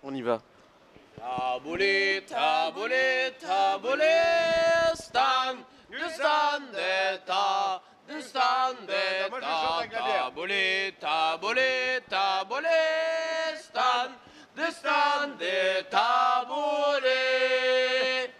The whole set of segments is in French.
On y va. Taboulet, taboulet, taboulet, stand, du stand d'état, du stand d'état. Taboulet, taboulet, taboulet, stand, du stand d'état, taboulet.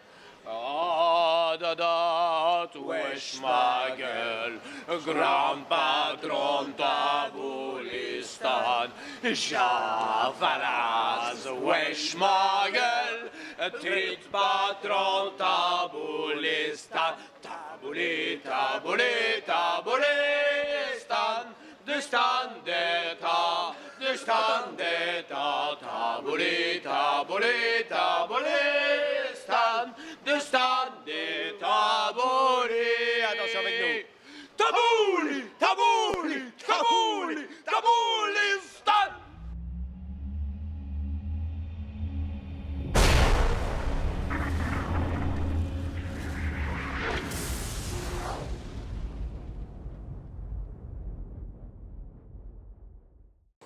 Ah, dada, tu wesh ma gueule, grand patron taboulistan. Javalas, wesh ma gueule, trit patron taboulistan. Tabouli, tabouli, taboulistan, du stand d'état, du stand d'état. Tabouli, tabouli, taboulistan, du stand d'état. Tabouli, attention avec nous. Tabouli, tabouli, tabouli, taboulistan.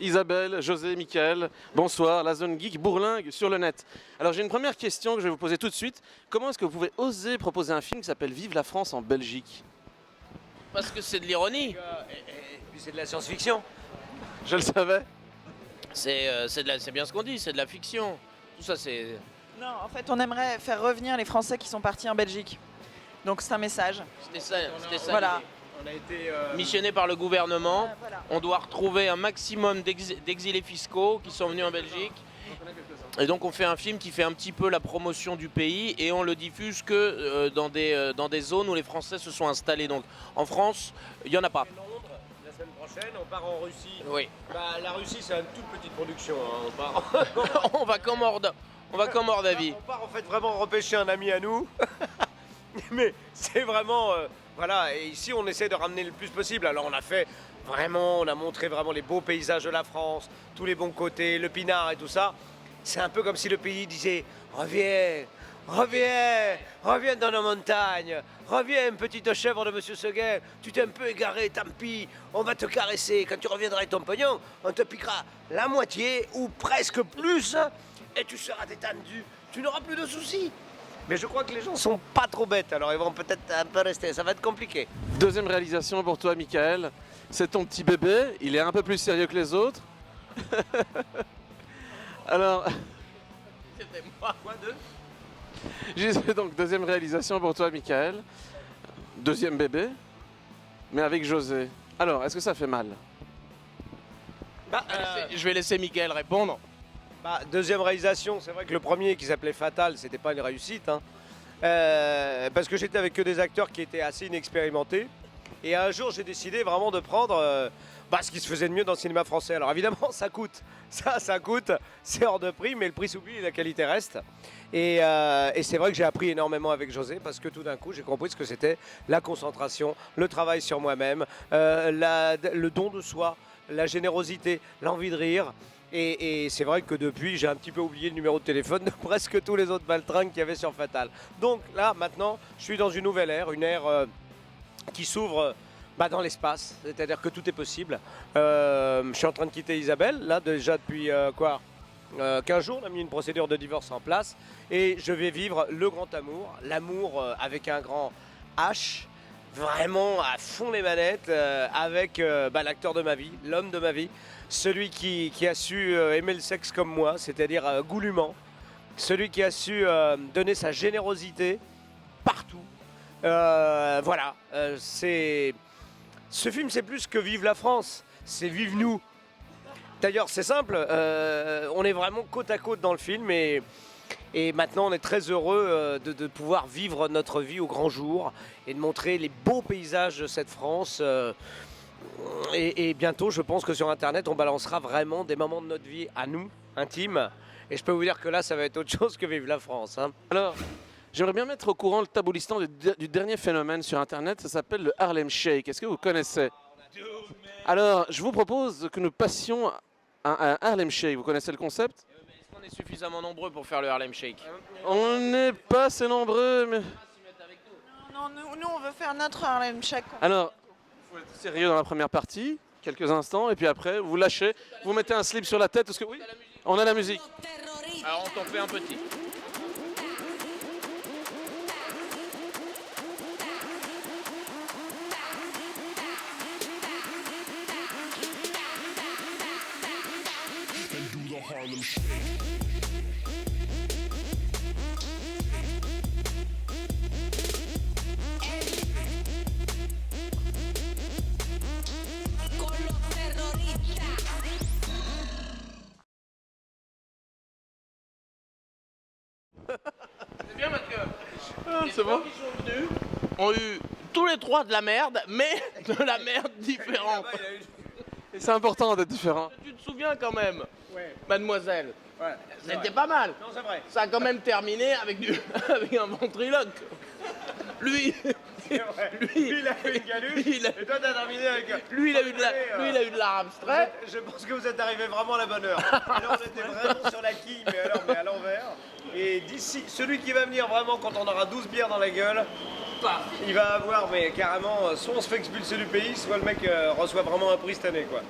Isabelle, José, Mickaël, bonsoir, la zone geek bourlingue sur le net. Alors j'ai une première question que je vais vous poser tout de suite. Comment est-ce que vous pouvez oser proposer un film qui s'appelle Vive la France en Belgique? Parce que c'est de l'ironie. Et puis c'est de la science-fiction. Je le savais. C'est bien ce qu'on dit, c'est de la fiction. Tout ça, c'est. Non, en fait, on aimerait faire revenir les Français qui sont partis en Belgique. Donc c'est un message. C'était ça. Voilà. On a été Missionné par le gouvernement, Voilà. on doit retrouver un maximum d'exilés fiscaux qui sont venus en Belgique. Et donc on fait un film qui fait un petit peu la promotion du pays et on le diffuse que dans des zones où les Français se sont installés. Donc en France, il n'y en a pas. Londres, la semaine prochaine, on part en Russie. Oui. Bah, la Russie, c'est une toute petite production. Hein. On va comme Mordavie. On part en fait vraiment repêcher un ami à nous. Mais c'est vraiment... voilà, et ici on essaie de ramener le plus possible. Alors on a montré vraiment les beaux paysages de la France, tous les bons côtés, le pinard et tout ça. C'est un peu comme si le pays disait « Reviens, reviens, reviens dans nos montagnes, reviens petite chèvre de Monsieur Seguin, tu t'es un peu égaré, tant pis, on va te caresser, quand tu reviendras avec ton pognon, on te piquera la moitié ou presque plus et tu seras détendu, tu n'auras plus de soucis. » Mais je crois que les gens sont pas trop bêtes, alors ils vont peut-être un peu rester, ça va être compliqué. Deuxième réalisation pour toi, Mickaël. C'est ton petit bébé, il est un peu plus sérieux que les autres. Alors, C'était moi. Quoi de je disais donc deuxième réalisation pour toi, Mickaël. Deuxième bébé, mais avec José. Alors, est-ce que ça fait mal? Je vais laisser Mickaël répondre. Deuxième réalisation, c'est vrai que le premier qui s'appelait Fatal, c'était pas une réussite. Hein. Parce que j'étais avec que des acteurs qui étaient assez inexpérimentés. Et un jour, j'ai décidé vraiment de prendre ce qui se faisait de mieux dans le cinéma français. Alors évidemment, ça coûte. Ça coûte, c'est hors de prix, mais le prix s'oublie et la qualité reste. Et c'est vrai que j'ai appris énormément avec José parce que tout d'un coup, j'ai compris ce que c'était la concentration, le travail sur moi-même, le don de soi, la générosité, l'envie de rire. Et c'est vrai que depuis, j'ai un petit peu oublié le numéro de téléphone de presque tous les autres baltringues qu'il y avait sur Fatal. Donc là, maintenant, je suis dans une nouvelle ère, une ère qui s'ouvre dans l'espace, c'est-à-dire que tout est possible. Je suis en train de quitter Isabelle, là déjà depuis 15 jours, on a mis une procédure de divorce en place et je vais vivre le grand amour, l'amour avec un grand H, vraiment à fond les manettes avec l'acteur de ma vie, l'homme de ma vie, celui qui a su aimer le sexe comme moi, c'est-à-dire goulûment, celui qui a su donner sa générosité partout. Voilà, ce film c'est plus que Vive la France, c'est Vive nous. D'ailleurs c'est simple, on est vraiment côte à côte dans le film et maintenant on est très heureux de pouvoir vivre notre vie au grand jour et de montrer les beaux paysages de cette France. Et bientôt je pense que sur internet on balancera vraiment des moments de notre vie à nous, intimes. Et je peux vous dire que là ça va être autre chose que Vive la France. Hein. Alors, j'aimerais bien mettre au courant le taboulistan du dernier phénomène sur internet, ça s'appelle le Harlem Shake. Est-ce que vous connaissez? Alors, je vous propose que nous passions à un Harlem Shake. Vous connaissez le concept? Est-ce qu'on est suffisamment nombreux pour faire le Harlem Shake? On n'est pas assez nombreux, mais... Non, nous on veut faire notre Harlem Shake. Alors, il faut être sérieux dans la première partie, quelques instants, et puis après, vous lâchez, vous mettez un slip sur la tête, parce que oui, on a la musique. Alors on t'en fait un petit. C'est bien parce que les c'est bon. gens qui sont venus ont eu tous les trois de la merde, mais de la merde différente. Et c'est important d'être différent. Tu te souviens quand même, Ouais, mademoiselle, ouais. c'est c'était vrai. pas mal. Non, c'est vrai. Ça a quand même terminé avec, avec un ventriloque. Lui, C'est vrai. Lui- il a fait une galuche. lui, il a- Et toi, t'as terminé avec. lui, il a eu de l'art abstrait. Je pense que vous êtes arrivé vraiment à la bonne heure. Alors on était vraiment sur la quille, mais à l'envers. Et d'ici, celui qui va venir vraiment quand on aura 12 bières dans la gueule, il va avoir mais carrément, soit on se fait expulser du pays, soit le mec reçoit vraiment un prix cette année quoi.